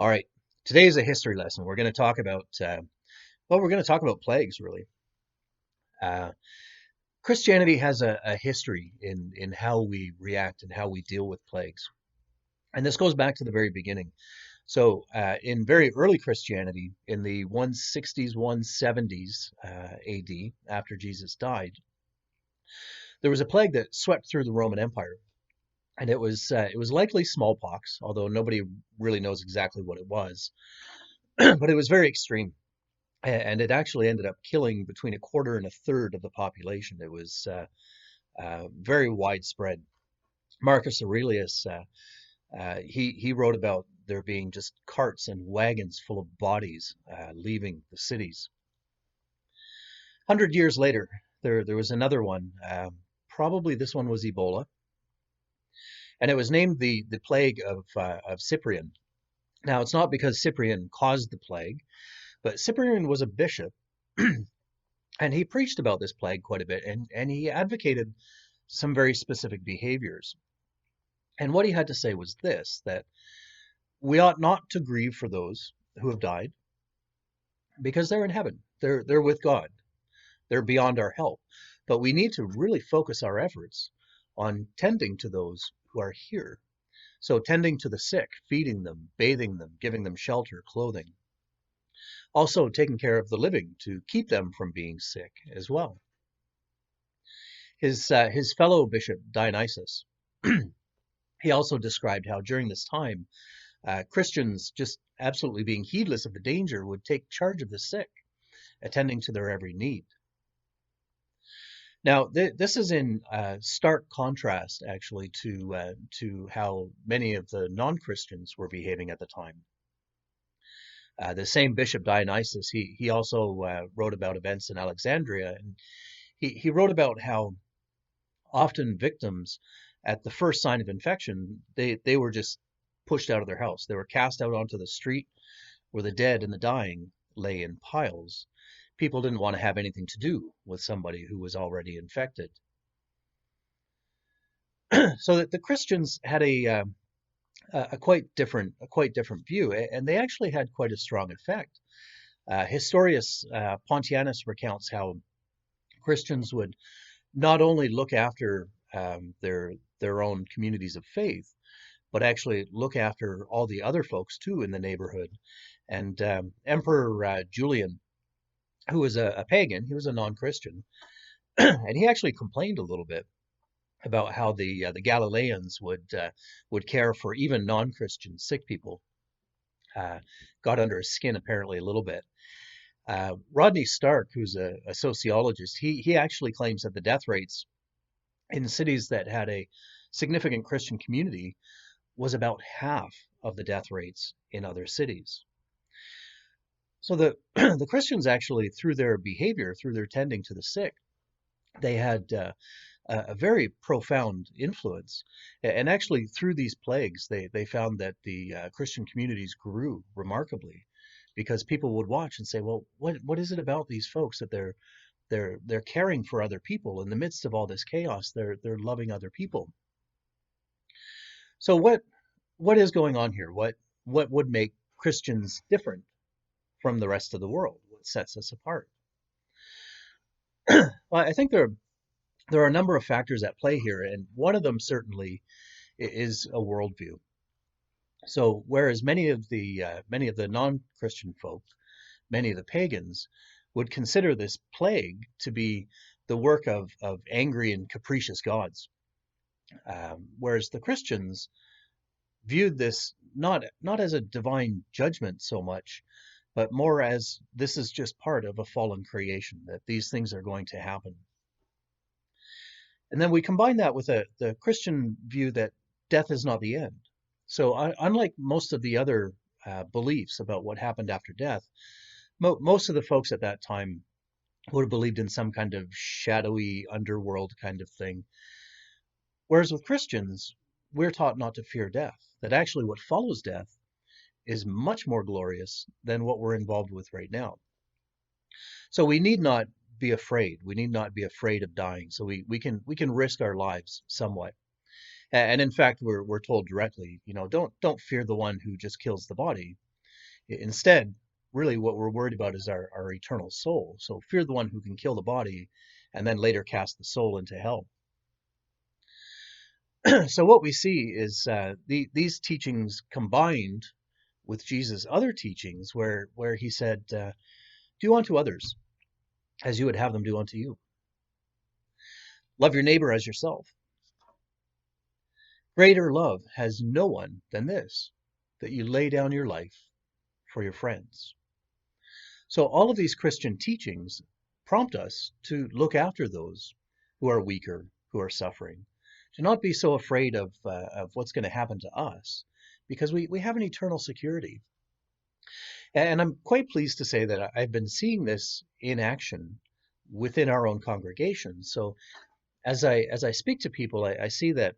All right. Today is a history lesson. We're going to talk about, we're going to talk about plagues, really. Uh, Christianity has a history in how we react and how we deal with plagues. And this goes back to the very beginning. So, in very early Christianity, in the 160s, 170s AD, after Jesus died, there was a plague that swept through the Roman Empire. And it was likely smallpox, although nobody really knows exactly what it was. But it was very extreme. And it actually ended up killing between a quarter and a third of the population. It was very widespread. Marcus Aurelius, he wrote about there being just carts and wagons full of bodies leaving the cities. 100 years later, there was another one. Probably this one was Ebola, and it was named the plague of Cyprian. Now, it's not because Cyprian caused the plague, but Cyprian was a bishop. And he preached about this plague quite a bit, and he advocated some very specific behaviors. And what he had to say was this, that we ought not to grieve for those who have died because they're in heaven. They're with God. They're beyond our help. But we need to really focus our efforts on tending to those who are here. So tending to the sick, feeding them, bathing them, giving them shelter, clothing. Also taking care of the living to keep them from being sick as well. His fellow bishop Dionysius, he also described how during this time, Christians, just absolutely being heedless of the danger, would take charge of the sick, attending to their every need. Now, this is in stark contrast, actually, to how many of the non-Christians were behaving at the time. The same Bishop Dionysius, he also wrote about events in Alexandria, and he wrote about how often victims, at the first sign of infection, they were just pushed out of their house. They were cast out onto the street where the dead and the dying lay in piles. People didn't want to have anything to do with somebody who was already infected. So that the Christians had a quite different view, and they actually had quite a strong effect. Historius Pontianus recounts how Christians would not only look after their own communities of faith, but actually look after all the other folks too in the neighborhood. And Emperor Julian, who was a pagan, he was a non-Christian, and he actually complained a little bit about how the Galileans would care for even non-Christian sick people. Got under his skin apparently a little bit. Rodney Stark, who's a sociologist, he actually claims that the death rates in cities that had a significant Christian community was about half of the death rates in other cities. So the the Christians actually, through their behavior, through their tending to the sick, they had a very profound influence. And actually, through these plagues, they found that the Christian communities grew remarkably, because people would watch and say, "Well, what is it about these folks that they're caring for other people in the midst of all this chaos? They're loving other people." So what is going on here? What would make Christians different from the rest of the world? What sets us apart? Well, I think there are a number of factors at play here, and one of them certainly is a worldview. So whereas many of the non-Christian folk, many of the pagans, would consider this plague to be the work of angry and capricious gods, whereas the Christians viewed this not as a divine judgment so much, but more as this is just part of a fallen creation, that these things are going to happen. And then we combine that with the Christian view that death is not the end. So unlike most of the other beliefs about what happened after death, most of the folks at that time would have believed in some kind of shadowy underworld kind of thing. Whereas with Christians, we're taught not to fear death, that actually what follows death is much more glorious than what we're involved with right now. So we need not be afraid. We need not be afraid of dying. So we can risk our lives somewhat. And in fact, we're told directly, don't fear the one who just kills the body, Instead, really what we're worried about is our eternal soul. So fear the one who can kill the body and then later cast the soul into hell. So what we see is these teachings combined with Jesus' other teachings, where he said, "Do unto others as you would have them do unto you. Love your neighbor as yourself. Greater love has no one than this, that you lay down your life for your friends." So all of these Christian teachings prompt us to look after those who are weaker, who are suffering, to not be so afraid of what's going to happen to us, because we have an eternal security. And I'm quite pleased to say that I've been seeing this in action within our own congregation. So as I speak to people, I see that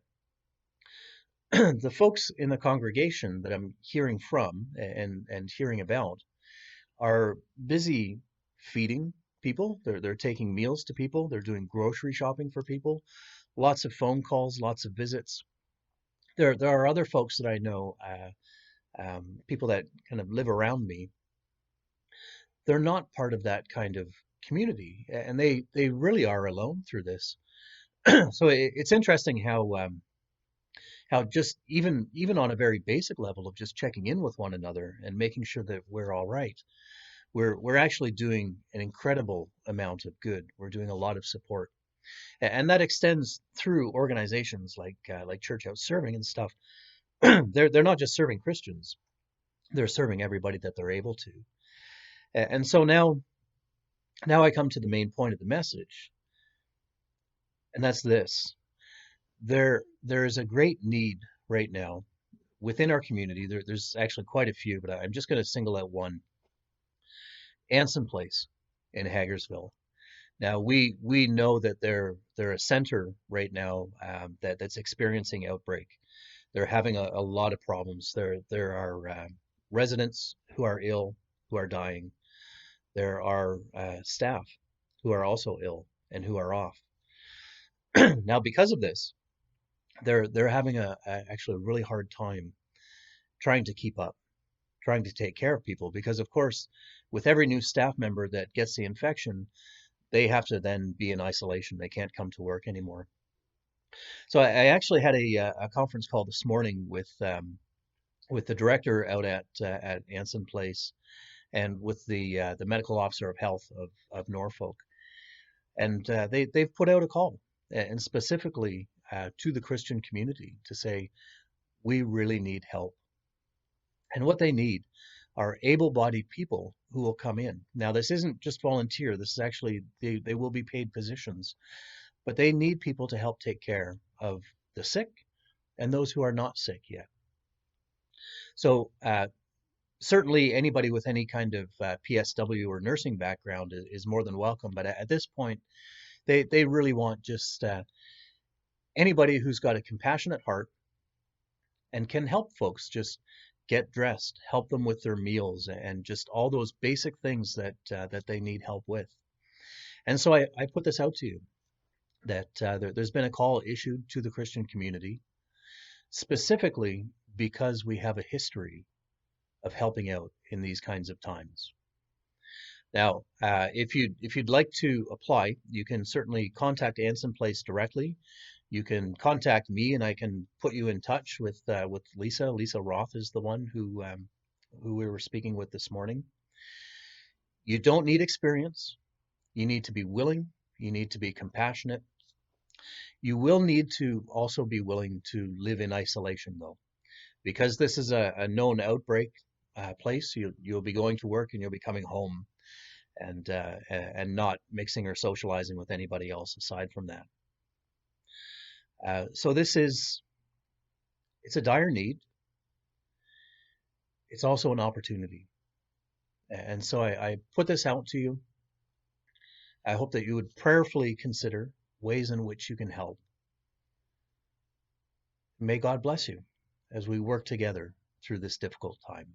the folks in the congregation that I'm hearing from and hearing about are busy feeding people. They're taking meals to people. They're doing grocery shopping for people. Lots of phone calls, lots of visits. There are other folks that I know, people that kind of live around me. They're not part of that kind of community, and they really are alone through this. So it's interesting how just even on a very basic level of just checking in with one another and making sure that we're all right, we're actually doing an incredible amount of good. We're doing a lot of support, and that extends through organizations like Church Out Serving and stuff. They're not just serving Christians; they're serving everybody that they're able to. And so now I come to the main point of the message, and that's this: there is a great need right now within our community. There's actually quite a few, but I'm just going to single out one: Anson Place in Hagersville. Now we know that they're a center right now, that's experiencing outbreak. They're having a lot of problems. There are residents who are ill, who are dying. There are staff who are also ill and who are off. Now, because of this, they're having actually a really hard time trying to keep up, trying to take care of people, because of course, with every new staff member that gets the infection, they have to then be in isolation. They can't come to work anymore. So I actually had a conference call this morning with the director out at Anson Place and with the medical officer of health of Norfolk, and they've put out a call, and specifically to the Christian community, to say we really need help, and what they need are able-bodied people who will come in. Now, this isn't just volunteer. This is actually, they will be paid positions, but they need people to help take care of the sick and those who are not sick yet. So certainly anybody with any kind of PSW or nursing background is more than welcome. But at this point, they really want just anybody who's got a compassionate heart and can help folks just get dressed, help them with their meals, and just all those basic things that they need help with. And so I put this out to you, that there's been a call issued to the Christian community, specifically because we have a history of helping out in these kinds of times. Now, if you'd like to apply, you can certainly contact Anson Place directly. You can contact me, and I can put you in touch with Lisa. Lisa Roth is the one who we were speaking with this morning. You don't need experience. You need to be willing. You need to be compassionate. You will need to also be willing to live in isolation, though, because this is a known outbreak place. You'll be going to work and you'll be coming home, and not mixing or socializing with anybody else aside from that. So it's a dire need. It's also an opportunity. And so I put this out to you. I hope that you would prayerfully consider ways in which you can help. May God bless you as we work together through this difficult time.